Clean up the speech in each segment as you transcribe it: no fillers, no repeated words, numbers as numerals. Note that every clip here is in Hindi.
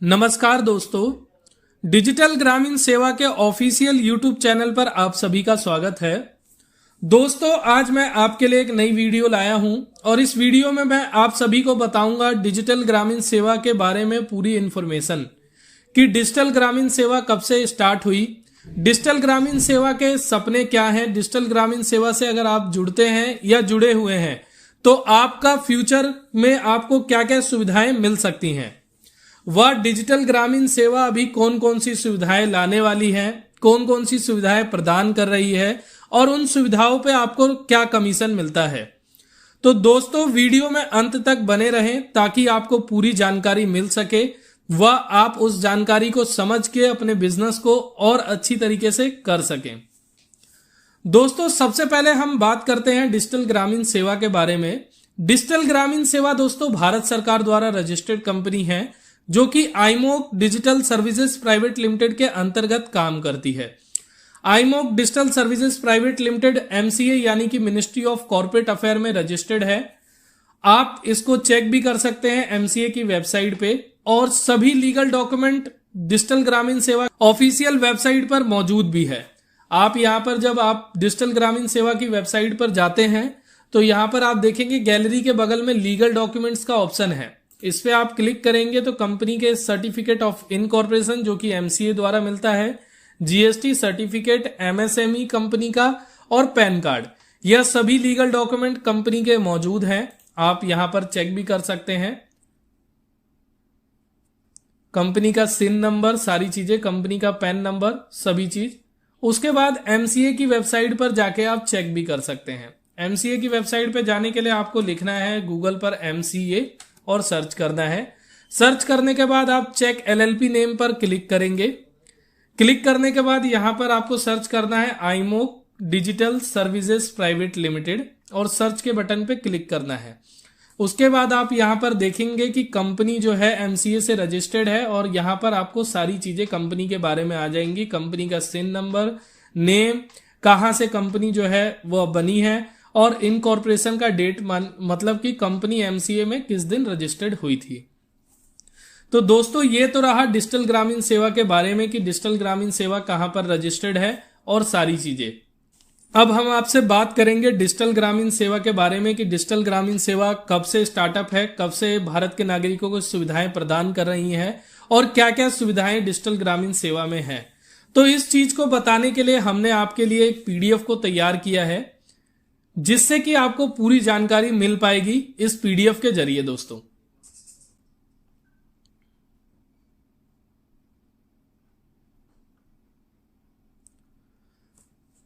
नमस्कार दोस्तों, डिजिटल ग्रामीण सेवा के ऑफिशियल यूट्यूब चैनल पर आप सभी का स्वागत है। दोस्तों, आज मैं आपके लिए एक नई वीडियो लाया हूं और इस वीडियो में मैं आप सभी को बताऊंगा डिजिटल ग्रामीण सेवा के बारे में पूरी इन्फॉर्मेशन कि डिजिटल ग्रामीण सेवा कब से स्टार्ट हुई, डिजिटल ग्रामीण सेवा के सपने क्या हैं, डिजिटल ग्रामीण सेवा से अगर आप जुड़ते हैं या जुड़े हुए हैं तो आपका फ्यूचर में आपको क्या क्या सुविधाएं मिल सकती हैं, वह डिजिटल ग्रामीण सेवा अभी कौन कौन सी सुविधाएं लाने वाली है, कौन कौन सी सुविधाएं प्रदान कर रही है और उन सुविधाओं पे आपको क्या कमीशन मिलता है। तो दोस्तों, वीडियो में अंत तक बने रहें ताकि आपको पूरी जानकारी मिल सके व आप उस जानकारी को समझ के अपने बिजनेस को और अच्छी तरीके से कर सकें। दोस्तों, सबसे पहले हम बात करते हैं डिजिटल ग्रामीण सेवा के बारे में। डिजिटल ग्रामीण सेवा दोस्तों भारत सरकार द्वारा रजिस्टर्ड कंपनी है जो कि आईमोक डिजिटल सर्विसेज प्राइवेट लिमिटेड के अंतर्गत काम करती है। आईमोक digital services private limited MCA यानी कि मिनिस्ट्री ऑफ कॉर्पोरेट अफेयर में रजिस्टर्ड है। आप इसको चेक भी कर सकते हैं एमसीए की वेबसाइट पे और सभी लीगल डॉक्यूमेंट डिजिटल ग्रामीण सेवा ऑफिशियल वेबसाइट पर मौजूद भी है। आप यहां पर जब आप डिजिटल ग्रामीण सेवा की वेबसाइट पर जाते हैं तो यहां पर आप देखेंगे गैलरी के बगल में लीगल डॉक्यूमेंट्स का ऑप्शन है। इस पे आप क्लिक करेंगे तो कंपनी के सर्टिफिकेट ऑफ इनकॉर्पोरेशन जो कि एमसीए द्वारा मिलता है, जीएसटी सर्टिफिकेट, एमएसएमई कंपनी का और पैन कार्ड, यह सभी लीगल डॉक्यूमेंट कंपनी के मौजूद हैं। आप यहां पर चेक भी कर सकते हैं। कंपनी का सिन नंबर, सारी चीजें, कंपनी का पैन नंबर, सभी चीज। उसके बाद एमसीए की वेबसाइट पर जाके आप चेक भी कर सकते हैं। एमसीए की वेबसाइट पर जाने के लिए आपको लिखना है गूगल पर एमसीए और सर्च करना है। सर्च करने के बाद आप चेक एलएलपी नेम पर क्लिक करेंगे। क्लिक करने के बाद यहां पर आपको सर्च करना है आईमोक डिजिटल सर्विसेज प्राइवेट लिमिटेड और सर्च के बटन पे क्लिक करना है। उसके बाद आप यहां पर देखेंगे कि कंपनी जो है एमसीए से रजिस्टर्ड है और यहां पर आपको सारी चीजें कंपनी के बारे में आ जाएंगी। कंपनी का सिन नंबर, नेम, कहां से कंपनी जो है वो बनी है और इनकॉर्पोरेशन का डेट, मतलब कि कंपनी एमसीए में किस दिन रजिस्टर्ड हुई थी। तो दोस्तों, ये तो रहा डिजिटल ग्रामीण सेवा के बारे में कि डिजिटल ग्रामीण सेवा कहां पर रजिस्टर्ड है और सारी चीजें। अब हम आपसे बात करेंगे डिजिटल ग्रामीण सेवा के बारे में कि डिजिटल ग्रामीण सेवा कब से स्टार्टअप है, कब से भारत के नागरिकों को सुविधाएं प्रदान कर रही है और क्या क्या सुविधाएं डिजिटल ग्रामीण सेवा में है। तो इस चीज को बताने के लिए हमने आपके लिए एक पीडीएफ को तैयार किया है जिससे कि आपको पूरी जानकारी मिल पाएगी इस पीडीएफ के जरिए। दोस्तों,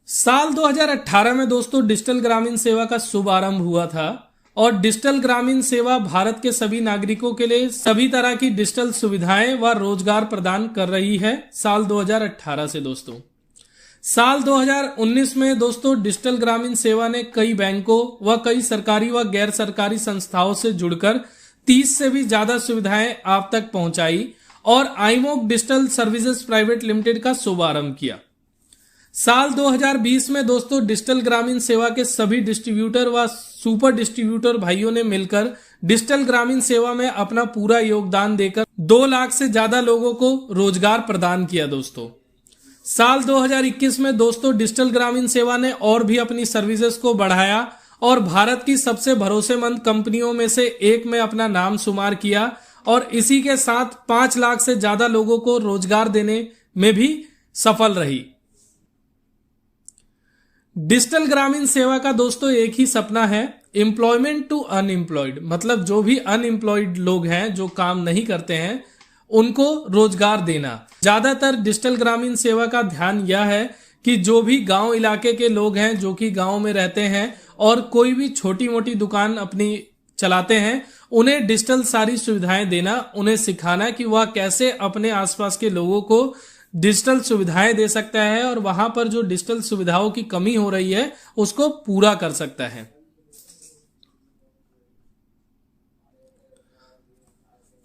साल 2018 में दोस्तों डिजिटल ग्रामीण सेवा का शुभ आरंभ हुआ था और डिजिटल ग्रामीण सेवा भारत के सभी नागरिकों के लिए सभी तरह की डिजिटल सुविधाएं व रोजगार प्रदान कर रही है साल 2018 से। दोस्तों, साल 2019 में दोस्तों डिजिटल ग्रामीण सेवा ने कई बैंकों व कई सरकारी व गैर सरकारी संस्थाओं से जुड़कर 30 से भी ज्यादा सुविधाएं आप तक पहुंचाई और आईमोक डिजिटल सर्विसेज प्राइवेट लिमिटेड का शुभारंभ किया। साल 2020 में दोस्तों डिजिटल ग्रामीण सेवा के सभी डिस्ट्रीब्यूटर व सुपर डिस्ट्रीब्यूटर भाइयों ने मिलकर डिजिटल ग्रामीण सेवा में अपना पूरा योगदान देकर 2 लाख से ज्यादा लोगों को रोजगार प्रदान किया। दोस्तों, साल 2021 में दोस्तों डिजिटल ग्रामीण सेवा ने और भी अपनी सर्विसेज को बढ़ाया और भारत की सबसे भरोसेमंद कंपनियों में से एक में अपना नाम शुमार किया और इसी के साथ 5 लाख से ज्यादा लोगों को रोजगार देने में भी सफल रही। डिजिटल ग्रामीण सेवा का दोस्तों एक ही सपना है, एम्प्लॉयमेंट टू अनएम्प्लॉयड, मतलब जो भी अनएम्प्लॉयड लोग हैं, जो काम नहीं करते हैं, उनको रोजगार देना। ज्यादातर डिजिटल ग्रामीण सेवा का ध्यान यह है कि जो भी गांव इलाके के लोग हैं, जो कि गांव में रहते हैं और कोई भी छोटी मोटी दुकान अपनी चलाते हैं, उन्हें डिजिटल सारी सुविधाएं देना, उन्हें सिखाना कि वह कैसे अपने आसपास के लोगों को डिजिटल सुविधाएं दे सकता है और वहां पर जो डिजिटल सुविधाओं की कमी हो रही है उसको पूरा कर सकता है।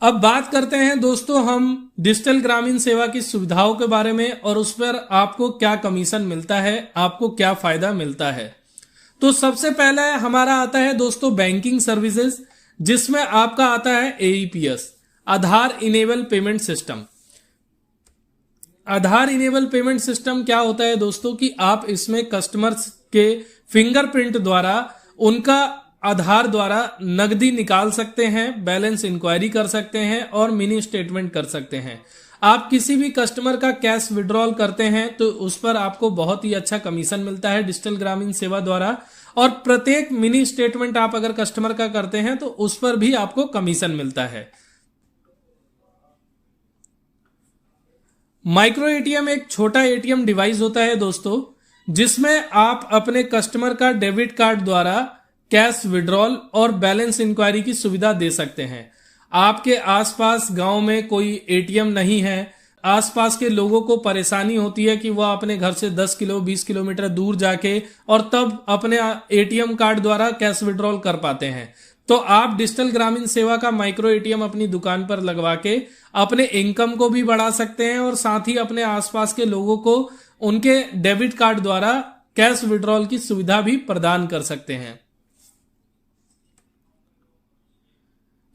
अब बात करते हैं दोस्तों हम डिजिटल ग्रामीण सेवा की सुविधाओं के बारे में और उस पर आपको क्या कमीशन मिलता है, आपको क्या फायदा मिलता है। तो सबसे पहले हमारा आता है दोस्तों बैंकिंग सर्विसेज, जिसमें आपका आता है एईपीएस। आधार इनेबल पेमेंट सिस्टम। आधार इनेबल पेमेंट सिस्टम क्या होता है दोस्तों कि आप इसमें कस्टमर्स के फिंगरप्रिंट द्वारा उनका आधार द्वारा नकदी निकाल सकते हैं, बैलेंस इंक्वायरी कर सकते हैं और मिनी स्टेटमेंट कर सकते हैं। आप किसी भी कस्टमर का कैश विड्रॉल करते हैं तो उस पर आपको बहुत ही अच्छा कमीशन मिलता है डिजिटल ग्रामीण सेवा द्वारा, और प्रत्येक मिनी स्टेटमेंट आप अगर कस्टमर का करते हैं तो उस पर भी आपको कमीशन मिलता है। माइक्रो एटीएम एक छोटा एटीएम डिवाइस होता है दोस्तों, जिसमें आप अपने कस्टमर का डेबिट कार्ड द्वारा कैश विड्रॉल और बैलेंस इंक्वायरी की सुविधा दे सकते हैं। आपके आसपास गांव में कोई एटीएम नहीं है, आसपास के लोगों को परेशानी होती है कि वह अपने घर से 10 किलो 20 किलोमीटर दूर जाके और तब अपने एटीएम कार्ड द्वारा कैश विड्रॉल कर पाते हैं, तो आप डिजिटल ग्रामीण सेवा का माइक्रो एटीएम अपनी दुकान पर लगवा के अपने इनकम को भी बढ़ा सकते हैं और साथ ही अपने आसपास के लोगों को उनके डेबिट कार्ड द्वारा कैश विड्रॉल की सुविधा भी प्रदान कर सकते हैं।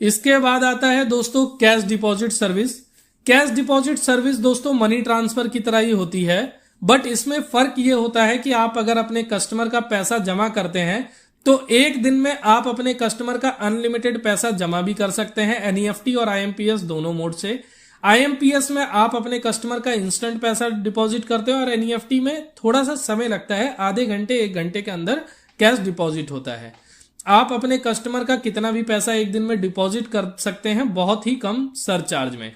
इसके बाद आता है दोस्तों cash deposit service. Cash deposit service दोस्तों मनी ट्रांसफर की तरह ही होती है, बट इसमें फर्क ये होता है कि आप अगर अपने कस्टमर का पैसा जमा करते हैं तो एक दिन में आप अपने कस्टमर का अनलिमिटेड पैसा जमा भी कर सकते हैं एनईएफटी और आईएमपीएस दोनों मोड से। आईएमपीएस में आप अपने कस्टमर का इंस्टेंट पैसा डिपॉजिट करते हैं और एनईएफटी में थोड़ा सा समय लगता है, आधे घंटे 1 घंटे के अंदर कैश डिपॉजिट होता है। आप अपने कस्टमर का कितना भी पैसा एक दिन में डिपॉजिट कर सकते हैं बहुत ही कम सरचार्ज में।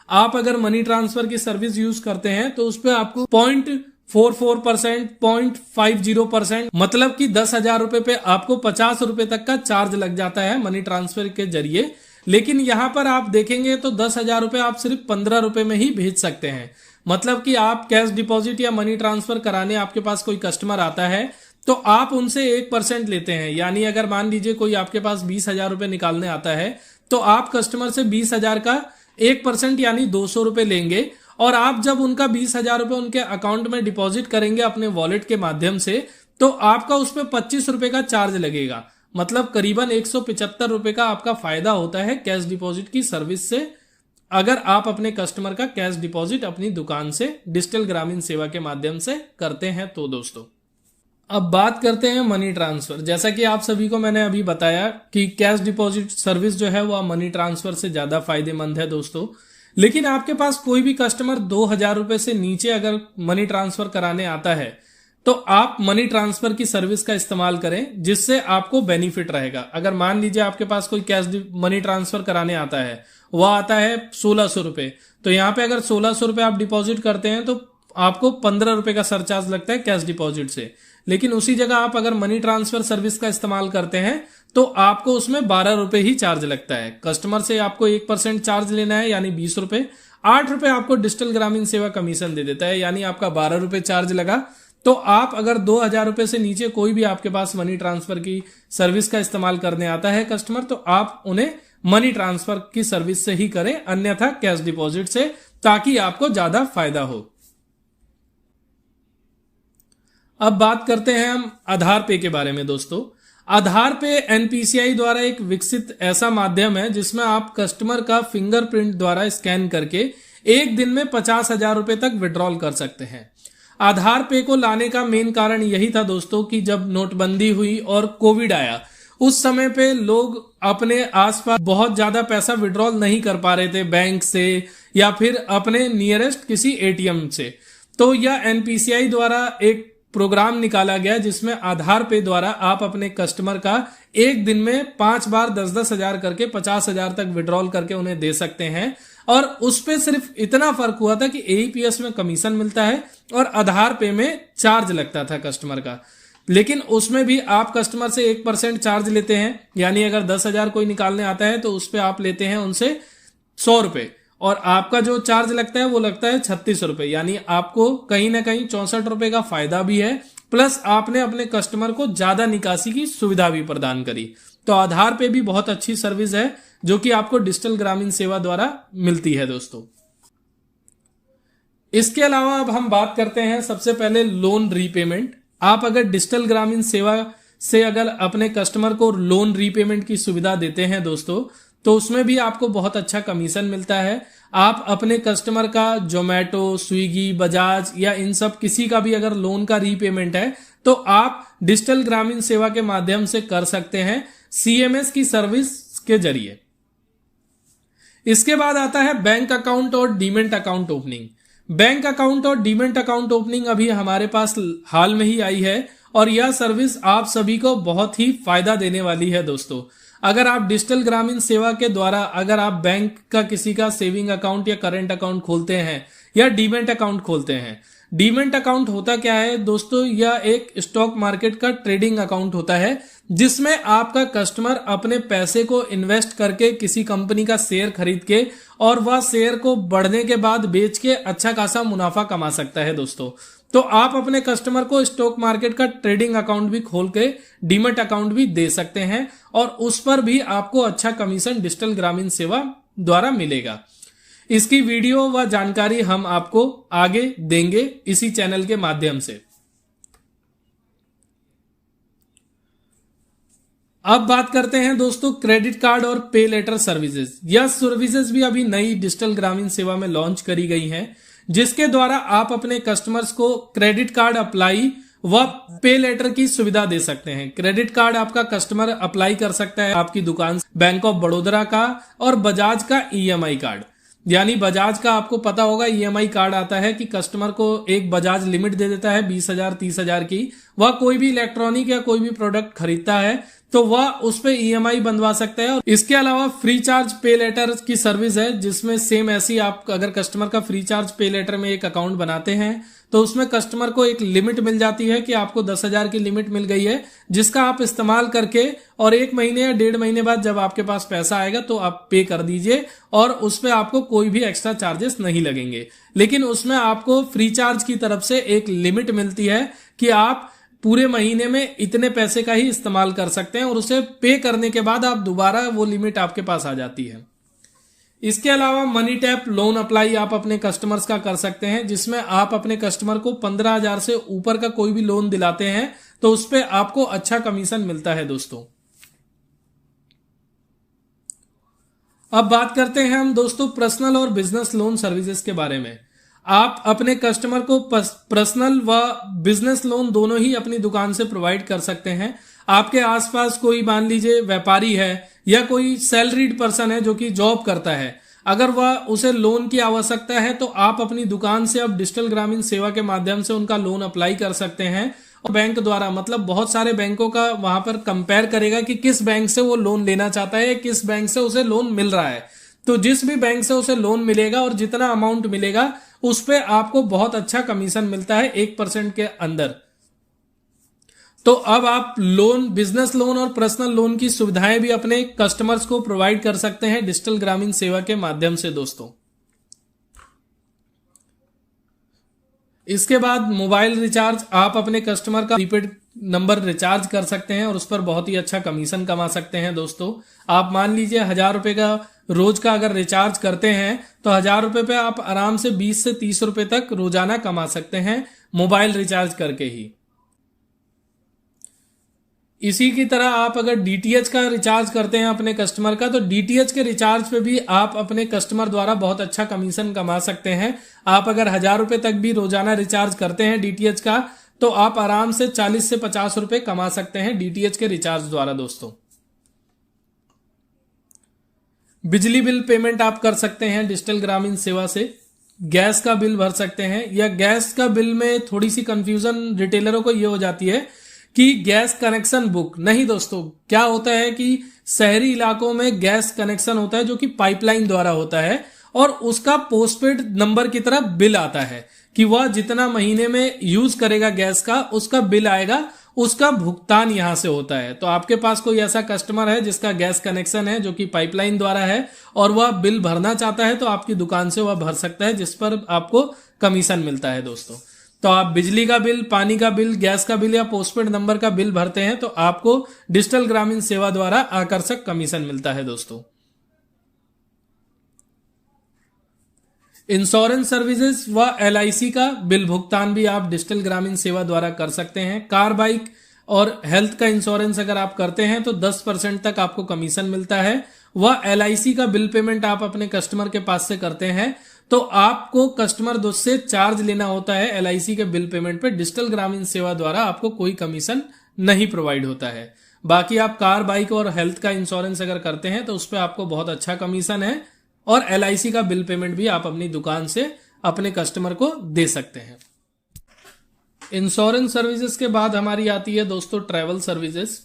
आप अगर मनी ट्रांसफर की सर्विस यूज करते हैं तो उस पर आपको 0.44%, 0.50%, मतलब कि 10,000 रुपए पे आपको 50 रुपए तक का चार्ज लग जाता है मनी ट्रांसफर के जरिए। लेकिन यहां पर आप देखेंगे तो 10,000 रुपए आप सिर्फ 15 रुपए में ही भेज सकते हैं। मतलब कि आप कैश डिपॉजिट या मनी ट्रांसफर कराने आपके पास कोई कस्टमर आता है तो आप उनसे 1% लेते हैं, यानी अगर मान लीजिए कोई आपके पास 20,000 रुपए निकालने आता है तो आप कस्टमर से 20,000 का 1% यानी 200 रुपए लेंगे, और आप जब उनका 20,000 रुपए उनके अकाउंट में डिपॉजिट करेंगे अपने वॉलेट के माध्यम से तो आपका उस पर 25 रुपए का चार्ज लगेगा। मतलब करीबन 175 रुपए का आपका फायदा होता है कैश डिपॉजिट की सर्विस से, अगर आप अपने कस्टमर का कैश डिपॉजिट अपनी दुकान से डिजिटल ग्रामीण सेवा के माध्यम से करते हैं। तो दोस्तों अब बात करते हैं मनी ट्रांसफर। जैसा कि आप सभी को मैंने अभी बताया कि कैश डिपॉजिट सर्विस जो है वह मनी ट्रांसफर से ज्यादा फायदेमंद है दोस्तों। लेकिन आपके पास कोई भी कस्टमर 2,000 रुपए से नीचे अगर मनी ट्रांसफर कराने आता है तो आप मनी ट्रांसफर की सर्विस का इस्तेमाल करें, जिससे आपको बेनिफिट रहेगा। अगर मान लीजिए आपके पास कोई कैश मनी ट्रांसफर कराने आता है, वह आता है 1,600 रुपए, तो यहाँ पे अगर 1,600 रुपए आप डिपॉजिट करते हैं तो आपको 15 रुपए का सरचार्ज लगता है कैश डिपॉजिट से। लेकिन उसी जगह आप अगर मनी ट्रांसफर सर्विस का इस्तेमाल करते हैं तो आपको उसमें 12 रुपए ही चार्ज लगता है। कस्टमर से आपको 1% चार्ज लेना है यानी 20 रुपए, 8 रुपए आपको डिजिटल ग्रामीण सेवा कमीशन दे देता है, यानी आपका 12 रुपए चार्ज लगा। तो आप अगर 2,000 रुपए से नीचे कोई भी आपके पास मनी ट्रांसफर की सर्विस का इस्तेमाल करने आता है कस्टमर, तो आप उन्हें मनी ट्रांसफर की सर्विस से ही करें, अन्यथा कैश डिपॉजिट से, ताकि आपको ज्यादा फायदा हो। अब बात करते हैं हम आधार पे के बारे में दोस्तों। आधार पे एनपीसीआई द्वारा एक विकसित ऐसा माध्यम है जिसमें आप कस्टमर का फिंगरप्रिंट द्वारा स्कैन करके एक दिन में 50,000 रुपए तक विड्रॉल कर सकते हैं। आधार पे को लाने का मेन कारण यही था दोस्तों कि जब नोटबंदी हुई और कोविड आया, उस समय पे लोग अपने आसपास बहुत ज्यादा पैसा विड्रॉल नहीं कर पा रहे थे बैंक से या फिर अपने नियरेस्ट किसी एटीएम से। तो यह एनपीसीआई द्वारा एक प्रोग्राम निकाला गया जिसमें आधार पे द्वारा आप अपने कस्टमर का एक दिन में 5 बार 10-10 हजार करके 50,000 तक विड्रॉल करके उन्हें दे सकते हैं। और उस पे सिर्फ इतना फर्क हुआ था कि एईपीएस में कमीशन मिलता है और आधार पे में चार्ज लगता था कस्टमर का। लेकिन उसमें भी आप कस्टमर से 1% चार्ज लेते हैं, यानी अगर 10,000 कोई निकालने आता है तो उस पे आप लेते हैं उनसे 100 रुपए, और आपका जो चार्ज लगता है वो लगता है 36 रुपए, यानी आपको कहीं ना कहीं 64 रुपए का फायदा भी है, प्लस आपने अपने कस्टमर को ज्यादा निकासी की सुविधा भी प्रदान करी। तो आधार पे भी बहुत अच्छी सर्विस है जो कि आपको डिजिटल ग्रामीण सेवा द्वारा मिलती है दोस्तों। इसके अलावा अब हम बात करते हैं सबसे पहले लोन रीपेमेंट। आप अगर डिजिटल ग्रामीण सेवा से अगर अपने कस्टमर को लोन रीपेमेंट की सुविधा देते हैं दोस्तों, तो उसमें भी आपको बहुत अच्छा कमीशन मिलता है। आप अपने कस्टमर का जोमेटो, स्विगी, बजाज या इन सब किसी का भी अगर लोन का रीपेमेंट है तो आप डिजिटल ग्रामीण सेवा के माध्यम से कर सकते हैं सीएमएस की सर्विस के जरिए। इसके बाद आता है बैंक अकाउंट और demat account opening. Bank account और डीमेट अकाउंट ओपनिंग अभी हमारे पास हाल में ही आई है और यह सर्विस आप सभी को बहुत ही फायदा देने वाली है दोस्तों। अगर आप डिजिटल ग्रामीण सेवा के द्वारा अगर आप बैंक का किसी का सेविंग अकाउंट या करंट अकाउंट खोलते हैं या डीमेट अकाउंट खोलते हैं, डीमेट अकाउंट होता क्या है दोस्तों, यह एक स्टॉक मार्केट का ट्रेडिंग अकाउंट होता है जिसमें आपका कस्टमर अपने पैसे को इन्वेस्ट करके किसी कंपनी का शेयर खरीद के और वह शेयर को बढ़ने के बाद बेच के अच्छा खासा मुनाफा कमा सकता है दोस्तों। तो आप अपने कस्टमर को स्टॉक मार्केट का ट्रेडिंग अकाउंट भी खोल के डीमेट अकाउंट भी दे सकते हैं और उस पर भी आपको अच्छा कमीशन डिजिटल ग्रामीण सेवा द्वारा मिलेगा। इसकी वीडियो व जानकारी हम आपको आगे देंगे इसी चैनल के माध्यम से। अब बात करते हैं दोस्तों क्रेडिट कार्ड और पे लेटर सर्विसेज। यह सर्विसेज भी अभी नई डिजिटल ग्रामीण सेवा में लॉन्च करी गई हैं, जिसके द्वारा आप अपने कस्टमर्स को क्रेडिट कार्ड अप्लाई व पे लेटर की सुविधा दे सकते हैं। क्रेडिट कार्ड आपका कस्टमर अप्लाई कर सकता है आपकी दुकान, बैंक ऑफ बड़ौदा का और बजाज का ईएमआई कार्ड। यानी बजाज का आपको पता होगा ईएमआई कार्ड आता है कि कस्टमर को एक बजाज लिमिट दे देता है 20,000 30,000 की। वह कोई भी इलेक्ट्रॉनिक या कोई भी प्रोडक्ट खरीदता है तो वह उस पे ईएमआई बनवा सकता है। और इसके अलावा फ्री चार्ज पे लेटर की सर्विस है, जिसमें सेम ऐसी आप अगर कस्टमर का फ्री चार्ज पे लेटर में एक अकाउंट बनाते हैं तो उसमें कस्टमर को एक लिमिट मिल जाती है कि आपको 10,000 की लिमिट मिल गई है, जिसका आप इस्तेमाल करके और 1 महीने या 1.5 महीने बाद जब आपके पास पैसा आएगा तो आप पे कर दीजिए और उस पर आपको कोई भी एक्स्ट्रा चार्जेस नहीं लगेंगे। लेकिन उसमें आपको फ्री चार्ज की तरफ से एक लिमिट मिलती है कि आप पूरे महीने में इतने पैसे का ही इस्तेमाल कर सकते हैं और उसे पे करने के बाद आप दोबारा वो लिमिट आपके पास आ जाती है। इसके अलावा मनी टैप लोन अप्लाई आप अपने कस्टमर्स का कर सकते हैं, जिसमें आप अपने कस्टमर को 15,000 से ऊपर का कोई भी लोन दिलाते हैं तो उस पे आपको अच्छा कमीशन मिलता है दोस्तों। अब बात करते हैं हम दोस्तों पर्सनल और बिजनेस लोन सर्विसेज के बारे में। आप अपने कस्टमर को पर्सनल व बिजनेस लोन दोनों ही अपनी दुकान से प्रोवाइड कर सकते हैं। आपके आसपास कोई मान लीजिए व्यापारी है या कोई सैलरीड पर्सन है जो कि जॉब करता है, अगर वह उसे लोन की आवश्यकता है तो आप अपनी दुकान से अब डिजिटल ग्रामीण सेवा के माध्यम से उनका लोन अप्लाई कर सकते हैं। और बैंक द्वारा मतलब बहुत सारे बैंकों का वहां पर कंपेयर करेगा कि किस बैंक से वो लोन लेना चाहता है, किस बैंक से उसे लोन मिल रहा है। तो जिस भी बैंक से उसे लोन मिलेगा और जितना अमाउंट मिलेगा उस पे आपको बहुत अच्छा कमीशन मिलता है 1% के अंदर। तो अब आप लोन, बिजनेस लोन और पर्सनल लोन की सुविधाएं भी अपने कस्टमर्स को प्रोवाइड कर सकते हैं डिजिटल ग्रामीण सेवा के माध्यम से दोस्तों। इसके बाद मोबाइल रिचार्ज, आप अपने कस्टमर का प्रीपेड नंबर रिचार्ज कर सकते हैं और उस पर बहुत ही अच्छा कमीशन कमा सकते हैं दोस्तों। आप मान लीजिए 1,000 रुपए का रोज का अगर रिचार्ज करते हैं तो 1,000 रुपए पे आप आराम से 20 से 30 रुपए तक रोजाना कमा सकते हैं मोबाइल रिचार्ज करके ही। इसी की तरह आप अगर डीटीएच का रिचार्ज करते हैं अपने कस्टमर का, तो डीटीएच के रिचार्ज पे भी आप अपने कस्टमर द्वारा बहुत अच्छा कमीशन कमा सकते हैं। आप अगर 1,000 रुपए तक भी रोजाना रिचार्ज करते हैं डीटीएच का तो आप आराम से 40 से 50 रुपए कमा सकते हैं डीटीएच के रिचार्ज द्वारा दोस्तों। बिजली बिल पेमेंट आप कर सकते हैं डिजिटल ग्रामीण सेवा से। गैस का बिल भर सकते हैं, या गैस का बिल में थोड़ी सी कंफ्यूजन रिटेलरों को ये हो जाती है कि गैस कनेक्शन बुक नहीं दोस्तों। क्या होता है कि शहरी इलाकों में गैस कनेक्शन होता है जो कि पाइपलाइन द्वारा होता है और उसका पोस्टपेड नंबर की तरफ बिल आता है कि वह जितना महीने में यूज करेगा गैस का उसका बिल आएगा, उसका भुगतान यहां से होता है। तो आपके पास कोई ऐसा कस्टमर है जिसका गैस कनेक्शन है जो कि पाइपलाइन द्वारा है और वह बिल भरना चाहता है तो आपकी दुकान से वह भर सकता है, जिस पर आपको कमीशन मिलता है दोस्तों। तो आप बिजली का बिल, पानी का बिल, गैस का बिल या पोस्टपेड नंबर का बिल भरते हैं तो आपको डिजिटल ग्रामीण सेवा द्वारा आकर्षक कमीशन मिलता है दोस्तों। इंश्योरेंस सर्विसेज व एलआईसी का बिल भुगतान भी आप डिजिटल ग्रामीण सेवा द्वारा कर सकते हैं। कार, बाइक और हेल्थ का इंश्योरेंस अगर आप करते हैं तो 10% तक आपको कमीशन मिलता है वह LIC का बिल पेमेंट आप अपने कस्टमर के पास से करते हैं तो आपको कस्टमर दोस्त से चार्ज लेना होता है LIC के बिल पेमेंट पे। डिजिटल ग्रामीण सेवा द्वारा आपको कोई कमीशन नहीं प्रोवाइड होता है। बाकी आप कार, बाइक और हेल्थ का इंश्योरेंस अगर करते हैं तो उस पर आपको बहुत अच्छा कमीशन है और LIC का बिल पेमेंट भी आप अपनी दुकान से अपने कस्टमर को दे सकते हैं। इंश्योरेंस सर्विसेज के बाद हमारी आती है दोस्तों ट्रैवल सर्विसेज।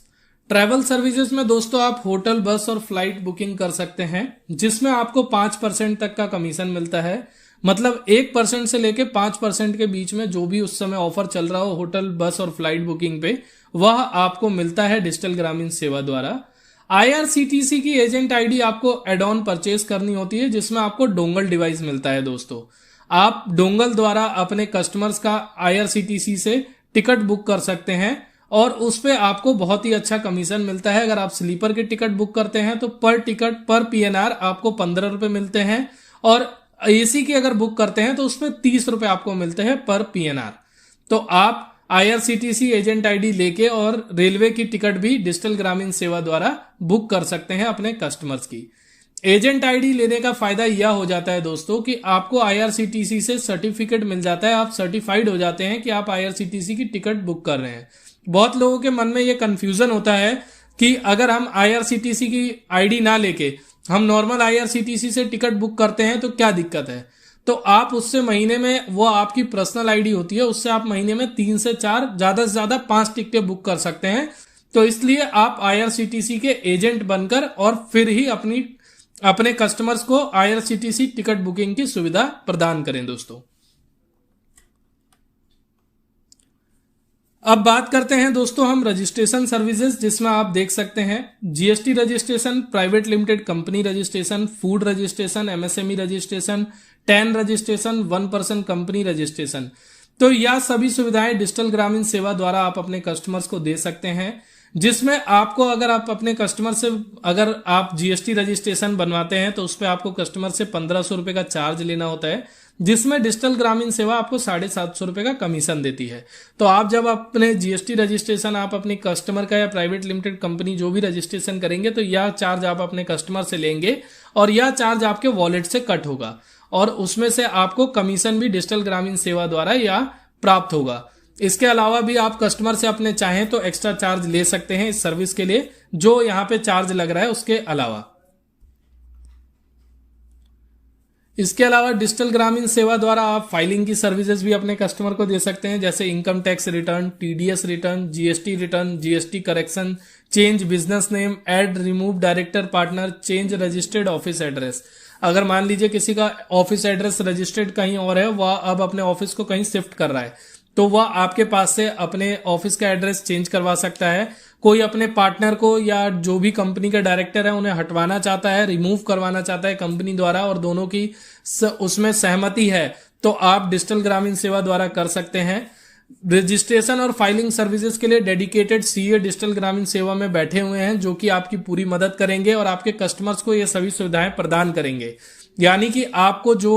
ट्रैवल सर्विसेज में दोस्तों आप होटल, बस और फ्लाइट बुकिंग कर सकते हैं जिसमें आपको 5% तक का कमीशन मिलता है। मतलब 1% से लेके 5% के बीच में जो भी उस समय ऑफर चल रहा हो होटल, बस और फ्लाइट बुकिंग पे, वह आपको मिलता है डिजिटल ग्रामीण सेवा द्वारा। IRCTC की एजेंट आईडी आपको एड ऑन परचेज करनी होती है जिसमें आपको डोंगल डिवाइस मिलता है। दोस्तों आप डोंगल द्वारा अपने कस्टमर्स का IRCTC से टिकट बुक कर सकते हैं और उस पे आपको बहुत ही अच्छा कमीशन मिलता है। अगर आप स्लीपर की टिकट बुक करते हैं तो पर टिकट पर PNR आपको 15 रुपए मिलते हैं और AC की अगर बुक करते हैं तो उसमें 30 रुपए आपको मिलते हैं पर PNR। तो आप IRCTC एजेंट आईडी लेके और रेलवे की टिकट भी डिजिटल ग्रामीण सेवा द्वारा बुक कर सकते हैं अपने कस्टमर्स की। एजेंट आईडी लेने का फायदा यह हो जाता है दोस्तों कि आपको IRCTC से सर्टिफिकेट मिल जाता है, आप सर्टिफाइड हो जाते हैं कि आप IRCTC की टिकट बुक कर रहे हैं। बहुत लोगों के मन में यह कंफ्यूजन होता है कि अगर हम IRCTC की आईडी ना लेके हम नॉर्मल IRCTC से टिकट बुक करते हैं तो क्या दिक्कत है। तो आप उससे महीने में, वो आपकी पर्सनल आईडी होती है, उससे आप महीने में 3 से 4 ज्यादा से ज्यादा 5 टिकटें बुक कर सकते हैं। तो इसलिए आप IRCTC के एजेंट बनकर और फिर ही अपने कस्टमर्स को IRCTC टिकट बुकिंग की सुविधा प्रदान करें। दोस्तों अब बात करते हैं दोस्तों हम रजिस्ट्रेशन सर्विसेज, जिसमें आप देख सकते हैं GST registration, private limited company registration, food registration, MSME registration, TAN registration, 1 person company registration. तो यह सभी सुविधाएं डिजिटल ग्रामीण सेवा द्वारा आप अपने कस्टमर्स को दे सकते हैं, जिसमें आपको अगर आप अपने कस्टमर से अगर आप GST रजिस्ट्रेशन बनवाते हैं तो उस पर आपको कस्टमर से 1500 रुपए का चार्ज लेना होता है, जिसमें डिजिटल ग्रामीण सेवा आपको 750 रुपए का कमीशन देती है। तो आप जब अपने GST रजिस्ट्रेशन आप अपने कस्टमर का या प्राइवेट लिमिटेड कंपनी जो भी रजिस्ट्रेशन करेंगे तो यह चार्ज आप अपने कस्टमर से लेंगे और यह चार्ज आपके वॉलेट से कट होगा और उसमें से आपको कमीशन भी डिजिटल ग्रामीण सेवा द्वारा या प्राप्त होगा। इसके अलावा भी आप कस्टमर से अपने चाहें तो एक्स्ट्रा चार्ज ले सकते हैं इस सर्विस के लिए, जो यहां पे चार्ज लग रहा है उसके अलावा। इसके अलावा डिजिटल ग्रामीण सेवा द्वारा आप फाइलिंग की सर्विसेज भी अपने कस्टमर को दे सकते हैं, जैसे income tax return, TDS return, GST return, GST correction, change business name, add remove director partner, change registered office address. अगर मान लीजिए किसी का ऑफिस एड्रेस रजिस्टर्ड कहीं और है, वह अब अपने ऑफिस को कहीं शिफ्ट कर रहा है, तो वह आपके पास से अपने ऑफिस का एड्रेस चेंज करवा सकता है। कोई अपने पार्टनर को या जो भी कंपनी का डायरेक्टर है उन्हें हटवाना चाहता है, रिमूव करवाना चाहता है कंपनी द्वारा और दोनों की उसमें सहमति है, तो आप डिजिटल ग्रामीण सेवा द्वारा कर सकते हैं। रजिस्ट्रेशन और फाइलिंग सर्विसेज के लिए डेडिकेटेड CA डिजिटल ग्रामीण सेवा में बैठे हुए हैं, जो कि आपकी पूरी मदद करेंगे और आपके कस्टमर्स को ये सभी सुविधाएं प्रदान करेंगे। यानी कि आपको जो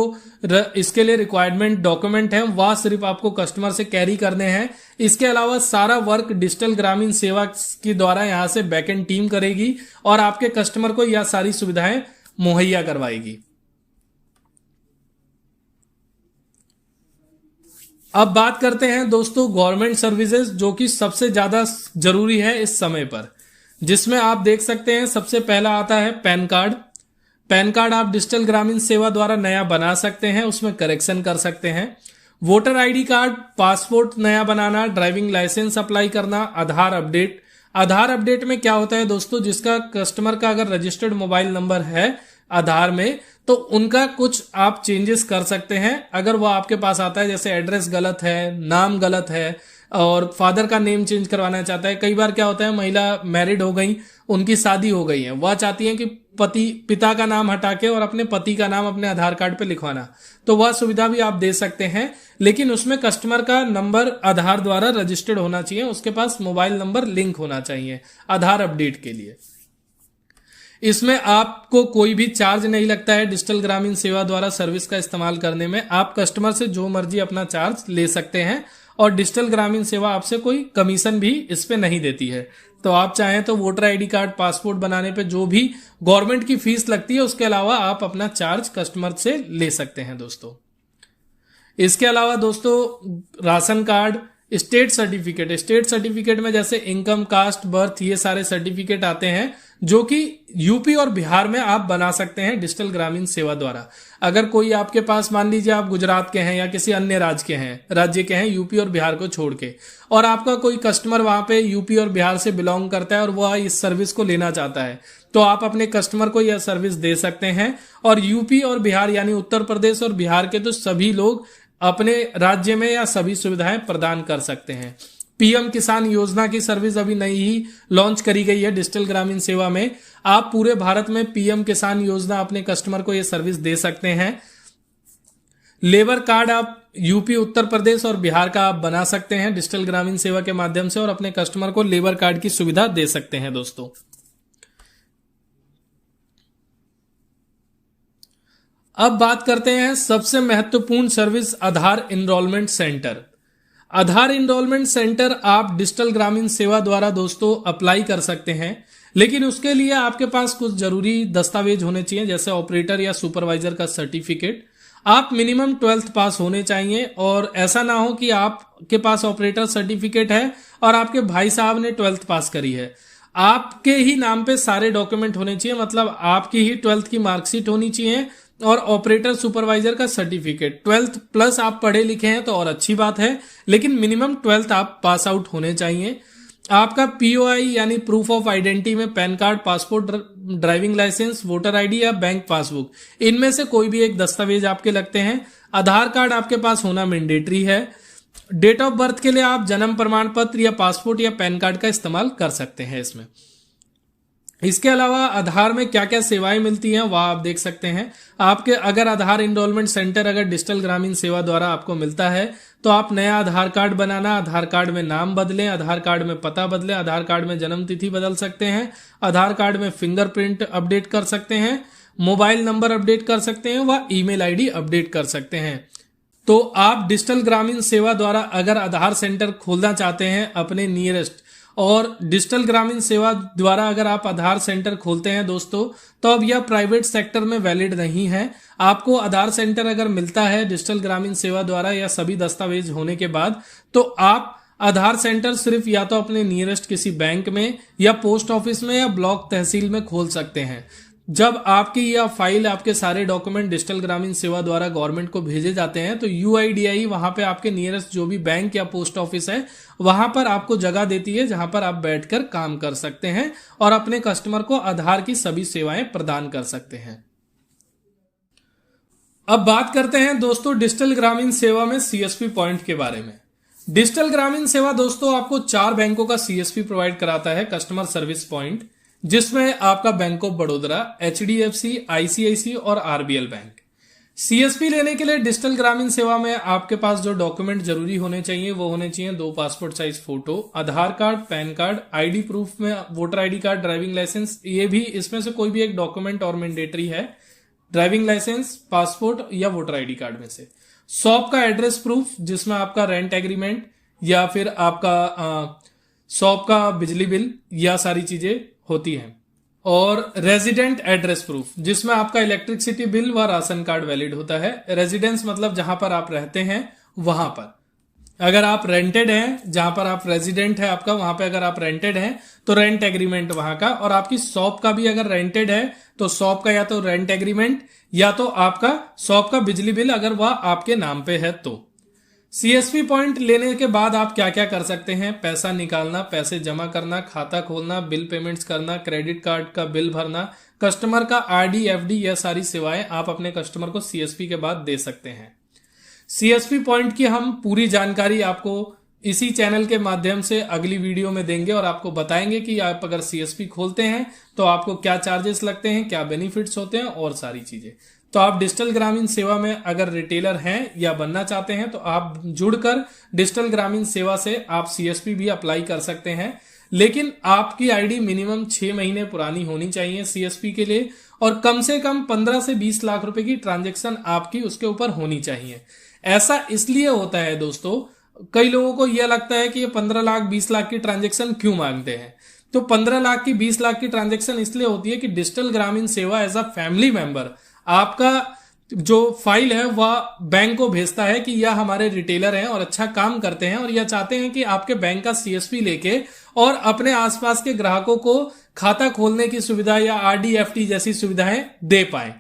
इसके लिए रिक्वायरमेंट डॉक्यूमेंट है वह सिर्फ आपको कस्टमर से कैरी करने हैं। इसके अलावा सारा वर्क डिजिटल ग्रामीण सेवा के द्वारा यहां से बैकएंड टीम करेगी और आपके कस्टमर को यह सारी सुविधाएं मुहैया करवाएगी। अब बात करते हैं दोस्तों गवर्नमेंट सर्विसेज, जो कि सबसे ज्यादा जरूरी है इस समय पर, जिसमें आप देख सकते हैं सबसे पहला आता है पैन कार्ड। पैन कार्ड आप डिजिटल ग्रामीण सेवा द्वारा नया बना सकते हैं, उसमें करेक्शन कर सकते हैं। वोटर ID कार्ड, पासपोर्ट नया बनाना, ड्राइविंग लाइसेंस अप्लाई करना, आधार अपडेट। आधार अपडेट में क्या होता है दोस्तों, जिसका कस्टमर का अगर रजिस्टर्ड मोबाइल नंबर है आधार में तो उनका कुछ आप चेंजेस कर सकते हैं। अगर वो आपके पास आता है, जैसे एड्रेस गलत है, नाम गलत है और फादर का नेम चेंज करवाना चाहता है। कई बार क्या होता है, महिला मैरिड हो गई, उनकी शादी हो गई है, वह चाहती है कि पिता का नाम हटा के और अपने पति का नाम अपने आधार कार्ड पे लिखवाना, तो वह सुविधा भी आप दे सकते हैं। लेकिन उसमें कस्टमर का नंबर आधार द्वारा रजिस्टर्ड होना चाहिए, उसके पास मोबाइल नंबर लिंक होना चाहिए आधार अपडेट के लिए। इसमें आपको कोई भी चार्ज नहीं लगता है डिजिटल ग्रामीण सेवा द्वारा सर्विस का इस्तेमाल करने में। आप कस्टमर से जो मर्जी अपना चार्ज ले सकते हैं और डिजिटल ग्रामीण सेवा आपसे कोई कमीशन भी इस पे नहीं देती है। तो आप चाहें तो वोटर आईडी कार्ड, पासपोर्ट बनाने पे जो भी गवर्नमेंट की फीस लगती है उसके अलावा आप अपना चार्ज कस्टमर से ले सकते हैं दोस्तों। इसके अलावा दोस्तों राशन कार्ड, स्टेट सर्टिफिकेट में जैसे इनकम, कास्ट, बर्थ, ये सारे सर्टिफिकेट आते हैं जो कि यूपी और बिहार में आप बना सकते हैं डिजिटल ग्रामीण सेवा द्वारा। अगर कोई आपके पास, मान लीजिए आप गुजरात के हैं या किसी अन्य राज्य के हैं यूपी और बिहार को छोड़ के, और आपका कोई कस्टमर वहां पे यूपी और बिहार से बिलोंग करता है और वह इस सर्विस को लेना चाहता है, तो आप अपने कस्टमर को यह सर्विस दे सकते हैं। और यूपी और बिहार यानी उत्तर प्रदेश और बिहार के तो सभी लोग अपने राज्य में या सभी सुविधाएं प्रदान कर सकते हैं। पीएम किसान योजना की सर्विस अभी नई ही लॉन्च करी गई है डिजिटल ग्रामीण सेवा में। आप पूरे भारत में पीएम किसान योजना अपने कस्टमर को यह सर्विस दे सकते हैं। लेबर कार्ड आप यूपी, उत्तर प्रदेश और बिहार का आप बना सकते हैं डिजिटल ग्रामीण सेवा के माध्यम से और अपने कस्टमर को लेबर कार्ड की सुविधा दे सकते हैं दोस्तों। अब बात करते हैं सबसे महत्वपूर्ण सर्विस, आधार इनरोलमेंट सेंटर। आधार इनरोलमेंट सेंटर आप डिजिटल ग्रामीण सेवा द्वारा दोस्तों अप्लाई कर सकते हैं, लेकिन उसके लिए आपके पास कुछ जरूरी दस्तावेज होने चाहिए, जैसे ऑपरेटर या सुपरवाइजर का सर्टिफिकेट। आप मिनिमम 12th पास होने चाहिए और ऐसा ना हो कि आपके पास ऑपरेटर सर्टिफिकेट है और आपके भाई साहब ने 12th पास करी है। आपके ही नाम पे सारे डॉक्यूमेंट होने चाहिए, मतलब आपकी ही 12th की मार्कशीट होनी चाहिए और ऑपरेटर सुपरवाइजर का सर्टिफिकेट। 12th प्लस आप पढ़े लिखे हैं तो और अच्छी बात है, लेकिन मिनिमम 12th आप पास आउट होने चाहिए। आपका पीओआई यानी प्रूफ ऑफ आइडेंटिटी में PAN card, passport, driving licence, voter ID या बैंक पासबुक, इनमें से कोई भी एक दस्तावेज आपके लगते हैं। आधार कार्ड आपके पास होना मैंडेटरी है। डेट ऑफ बर्थ के लिए आप जन्म प्रमाण पत्र या पासपोर्ट या पैन कार्ड का इस्तेमाल कर सकते हैं इसमें। इसके अलावा आधार में क्या क्या सेवाएं मिलती हैं वह आप देख सकते हैं। आपके अगर आधार इनरोलमेंट सेंटर अगर डिजिटल ग्रामीण सेवा द्वारा आपको मिलता है तो आप नया आधार कार्ड बनाना, आधार कार्ड में नाम बदलें, आधार कार्ड में पता बदलें, आधार कार्ड में जन्म तिथि बदल सकते हैं, आधार कार्ड में फिंगरप्रिंट अपडेट कर सकते हैं, मोबाइल नंबर अपडेट कर सकते हैं व ईमेल आईडी अपडेट कर सकते हैं। तो आप डिजिटल ग्रामीण सेवा द्वारा अगर आधार सेंटर खोलना चाहते हैं अपने नियरेस्ट, और डिजिटल ग्रामीण सेवा द्वारा अगर आप आधार सेंटर खोलते हैं दोस्तों, तो अब यह प्राइवेट सेक्टर में वैलिड नहीं है। आपको आधार सेंटर अगर मिलता है डिजिटल ग्रामीण सेवा द्वारा या सभी दस्तावेज होने के बाद, तो आप आधार सेंटर सिर्फ या तो अपने नियरेस्ट किसी बैंक में या पोस्ट ऑफिस में या ब्लॉक तहसील में खोल सकते हैं। जब आपकी यह फाइल, आपके सारे डॉक्यूमेंट डिजिटल ग्रामीण सेवा द्वारा गवर्नमेंट को भेजे जाते हैं तो यूआईडीआई वहां पे आपके नियरेस्ट जो भी बैंक या पोस्ट ऑफिस है वहां पर आपको जगह देती है जहां पर आप बैठकर काम कर सकते हैं और अपने कस्टमर को आधार की सभी सेवाएं प्रदान कर सकते हैं। अब बात करते हैं दोस्तों डिजिटल ग्रामीण सेवा में सीएसपी पॉइंट के बारे में। डिजिटल ग्रामीण सेवा दोस्तों आपको 4 बैंकों का सीएसपी प्रोवाइड कराता है, कस्टमर सर्विस पॉइंट, जिसमें आपका bank of Baroda, HDFC, ICICI और आरबीएल बैंक। सीएसपी लेने के लिए डिजिटल ग्रामीण सेवा में आपके पास जो डॉक्यूमेंट जरूरी होने चाहिए वो होने चाहिए 2 passport size photo, Aadhaar card, PAN card, ID proof में voter ID card, driving licence, ये भी इसमें से कोई भी एक डॉक्यूमेंट और मैंडेटरी है, ड्राइविंग लाइसेंस, पासपोर्ट या वोटर आईडी कार्ड में से। शॉप का एड्रेस प्रूफ जिसमें आपका रेंट एग्रीमेंट या फिर आपका शॉप का बिजली बिल, या सारी चीजें होती हैं। और रेजिडेंट एड्रेस प्रूफ जिसमें आपका इलेक्ट्रिसिटी बिल व राशन कार्ड वैलिड होता है। रेजिडेंस मतलब जहां पर आप रहते हैं वहां पर। अगर आप रेंटेड हैं, जहां पर आप रेजिडेंट है आपका, वहां पे अगर आप रेंटेड हैं तो रेंट एग्रीमेंट वहां का, और आपकी शॉप का भी अगर रेंटेड है तो शॉप का या तो रेंट एग्रीमेंट या तो आपका शॉप का बिजली बिल अगर वह आपके नाम पे है तो। सीएसपी पॉइंट लेने के बाद आप क्या क्या कर सकते हैं? पैसा निकालना, पैसे जमा करना, खाता खोलना, बिल पेमेंट्स करना, क्रेडिट कार्ड का बिल भरना, कस्टमर का आरडी, एफडी, यह सारी सेवाएं आप अपने कस्टमर को सीएसपी के बाद दे सकते हैं। सीएसपी पॉइंट की हम पूरी जानकारी आपको इसी चैनल के माध्यम से अगली वीडियो में देंगे और आपको बताएंगे कि आप अगर सीएसपी खोलते हैं तो आपको क्या चार्जेस लगते हैं, क्या बेनिफिट्स होते हैं और सारी चीजें। तो आप डिजिटल ग्रामीण सेवा में अगर रिटेलर हैं या बनना चाहते हैं तो आप जुड़कर डिजिटल ग्रामीण सेवा से आप सीएसपी भी अप्लाई कर सकते हैं, लेकिन आपकी आईडी मिनिमम 6 महीने पुरानी होनी चाहिए सीएसपी के लिए, और कम से कम 15 से 20 लाख रुपए की ट्रांजैक्शन आपकी उसके ऊपर होनी चाहिए। ऐसा इसलिए होता है दोस्तों, कई लोगों को यह लगता है कि ये 15 लाख 20 लाख की ट्रांजेक्शन क्यों मांगते हैं। तो 15 लाख की 20 लाख की ट्रांजेक्शन इसलिए होती है कि डिजिटल ग्रामीण सेवा एज अ फैमिली मेंबर आपका जो फाइल है वह बैंक को भेजता है कि यह हमारे रिटेलर हैं और अच्छा काम करते हैं और यह चाहते हैं कि आपके बैंक का सीएसपी लेके और अपने आसपास के ग्राहकों को खाता खोलने की सुविधा या आरडी एफडी जैसी सुविधाएं दे पाए।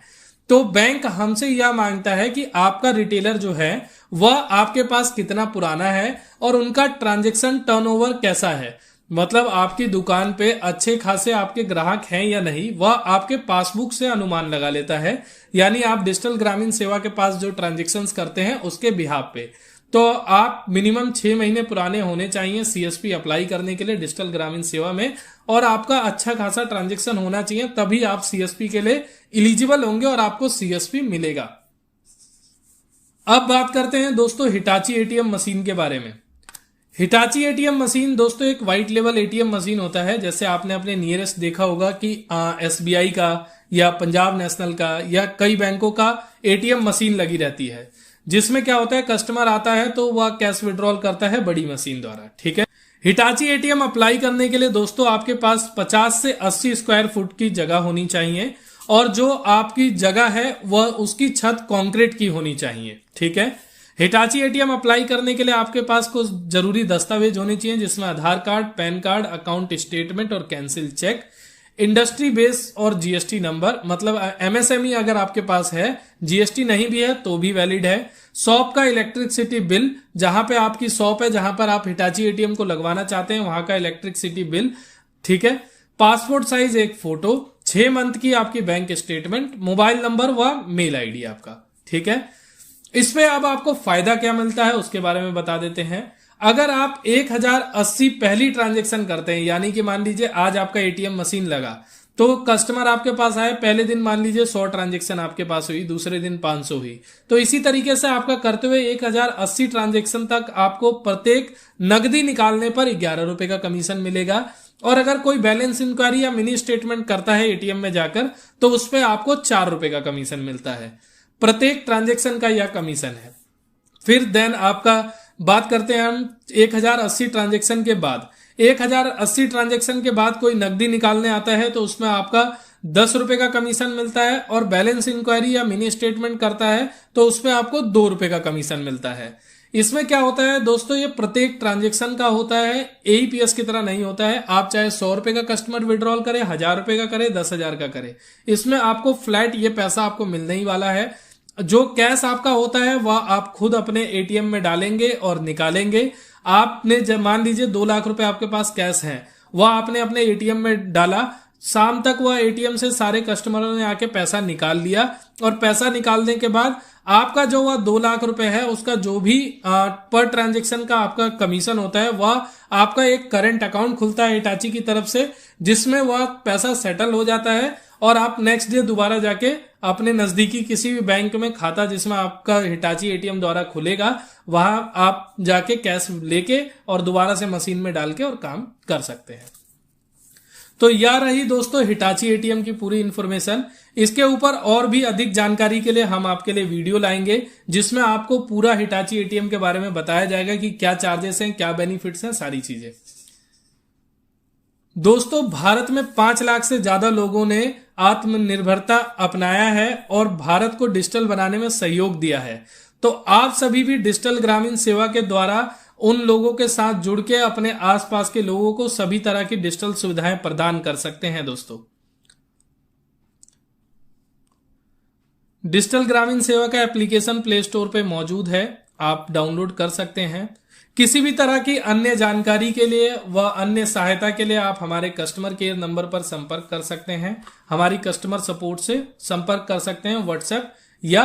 तो बैंक हमसे यह मांगता है कि आपका रिटेलर जो है वह आपके पास कितना पुराना है और उनका ट्रांजैक्शन टर्नओवर कैसा है, मतलब आपकी दुकान पे अच्छे खासे आपके ग्राहक हैं या नहीं, वह आपके पासबुक से अनुमान लगा लेता है। यानी आप डिजिटल ग्रामीण सेवा के पास जो ट्रांजैक्शंस करते हैं उसके बिहाफ पे, तो आप मिनिमम 6 महीने पुराने होने चाहिए सीएसपी अप्लाई करने के लिए डिजिटल ग्रामीण सेवा में, और आपका अच्छा खासा ट्रांजैक्शन होना चाहिए, तभी आप सीएसपी के लिए इलिजिबल होंगे और आपको सीएसपी मिलेगा। अब बात करते हैं दोस्तों हिटाची एटीएम मशीन के बारे में। हिटाची एटीएम मशीन दोस्तों एक व्हाइट लेवल एटीएम मशीन होता है। जैसे आपने अपने नियरेस्ट देखा होगा कि एसबीआई का या पंजाब नेशनल का या कई बैंकों का एटीएम मशीन लगी रहती है, जिसमें क्या होता है कस्टमर आता है तो वह कैश विड्रॉल करता है बड़ी मशीन द्वारा। ठीक है, हिटाची एटीएम अप्लाई करने के लिए दोस्तों आपके पास 50 से 80 स्क्वायर फुट की जगह होनी चाहिए और जो आपकी जगह है वह उसकी छत कंक्रीट की होनी चाहिए। ठीक है, हिटाची एटीएम अप्लाई करने के लिए आपके पास कुछ जरूरी दस्तावेज होने चाहिए, जिसमें Aadhaar card, PAN card, account statement और कैंसिल चेक, इंडस्ट्री बेस और जीएसटी नंबर, मतलब एमएसएमई अगर आपके पास है, जीएसटी नहीं भी है तो भी वैलिड है, शॉप का इलेक्ट्रिसिटी बिल, जहां पे आपकी शॉप है जहां पर आप हिटाची एटीएम को लगवाना चाहते हैं वहां का इलेक्ट्रिसिटी बिल। ठीक है, पासपोर्ट साइज एक फोटो, 6 मंथ की आपकी बैंक स्टेटमेंट, मोबाइल नंबर व मेल आईडी आपका। ठीक है, इसमें अब आपको फायदा क्या मिलता है उसके बारे में बता देते हैं। अगर आप 1080 पहली ट्रांजैक्शन करते हैं, यानी कि मान लीजिए आज आपका एटीएम मशीन लगा तो कस्टमर आपके पास आए, पहले दिन मान लीजिए 100 ट्रांजैक्शन आपके पास हुई, दूसरे दिन 500 हुई, तो इसी तरीके से आपका करते हुए 1080 ट्रांजैक्शन तक आपको प्रत्येक नकदी निकालने पर 11 रुपए का कमीशन मिलेगा। और अगर कोई बैलेंस इंक्वायरी या मिनी स्टेटमेंट करता है एटीएम में जाकर तो उस पर आपको 4 रुपए का कमीशन मिलता है। प्रत्येक ट्रांजैक्शन का यह कमीशन है। फिर देन आपका बात करते हैं हम 1080 ट्रांजैक्शन के बाद। 1080 ट्रांजैक्शन के बाद कोई नकदी निकालने आता है तो उसमें आपका 10 रुपए का कमीशन मिलता है, और बैलेंस इंक्वायरी या मिनी स्टेटमेंट करता है तो उसमें आपको 2 रुपए का कमीशन मिलता है। इसमें क्या होता है दोस्तों, ये प्रत्येक ट्रांजैक्शन का होता है, एईपीएस की तरह नहीं होता है। आप चाहे 100 रुपए का कस्टमर विड्रॉल करे, 1000 रुपए का करे, 10,000 का करे, इसमें आपको फ्लैट ये पैसा आपको मिलने ही वाला है। जो कैश आपका होता है वह आप खुद अपने एटीएम में डालेंगे और निकालेंगे। आपने जब मान लीजिए 2 लाख रुपए आपके पास कैश है, वह आपने अपने एटीएम में डाला, शाम तक वह एटीएम से सारे कस्टमरों ने आके पैसा निकाल लिया, और पैसा निकालने के बाद आपका जो वह 2 लाख रुपए है उसका जो भी पर ट्रांजैक्शन का आपका कमीशन होता है वह आपका एक करंट अकाउंट खुलता है हिटाची की तरफ से, जिसमें वह पैसा सेटल हो जाता है और आप नेक्स्ट डे दोबारा जाके अपने नजदीकी किसी भी बैंक में खाता जिसमें आपका हिटाची एटीएम द्वारा खुलेगा वहां आप जाके कैश लेके और दोबारा से मशीन में डाल के और काम कर सकते हैं। तो यह रही दोस्तों हिटाची एटीएम की पूरी इंफॉर्मेशन। इसके ऊपर और भी अधिक जानकारी के लिए हम आपके लिए वीडियो लाएंगे जिसमें आपको पूरा हिटाची एटीएम के बारे में बताया जाएगा कि क्या चार्जेस हैं, क्या बेनिफिट्स हैं, सारी चीजें। दोस्तों भारत में 5 लाख से ज्यादा लोगों ने आत्मनिर्भरता अपनाया है और भारत को डिजिटल बनाने में सहयोग दिया है। तो आप सभी भी डिजिटल ग्रामीण सेवा के द्वारा उन लोगों के साथ जुड़ के अपने आसपास के लोगों को सभी तरह की डिजिटल सुविधाएं प्रदान कर सकते हैं। दोस्तों डिजिटल ग्रामीण सेवा का एप्लीकेशन प्ले स्टोर पे मौजूद है, आप डाउनलोड कर सकते हैं। किसी भी तरह की अन्य जानकारी के लिए व अन्य सहायता के लिए आप हमारे कस्टमर केयर नंबर पर संपर्क कर सकते हैं, हमारी कस्टमर सपोर्ट से संपर्क कर सकते हैं व्हाट्सएप या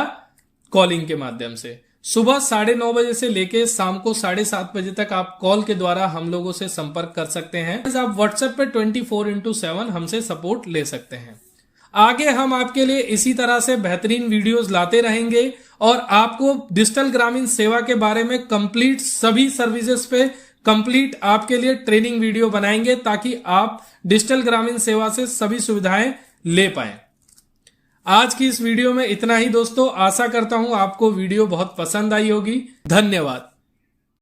कॉलिंग के माध्यम से। सुबह 9:30 बजे से लेके शाम को 7:30 बजे तक आप कॉल के द्वारा हम लोगों से संपर्क कर सकते हैं। आप व्हाट्सएप पे 24/7 हमसे सपोर्ट ले सकते हैं। आगे हम आपके लिए इसी तरह से बेहतरीन वीडियोस लाते रहेंगे और आपको डिजिटल ग्रामीण सेवा के बारे में कंप्लीट सभी सर्विसेज पे कंप्लीट आपके लिए ट्रेनिंग वीडियो बनाएंगे ताकि आप डिजिटल ग्रामीण सेवा से सभी सुविधाएं ले पाएं। आज की इस वीडियो में इतना ही दोस्तों। आशा करता हूं आपको वीडियो बहुत पसंद आई होगी। धन्यवाद।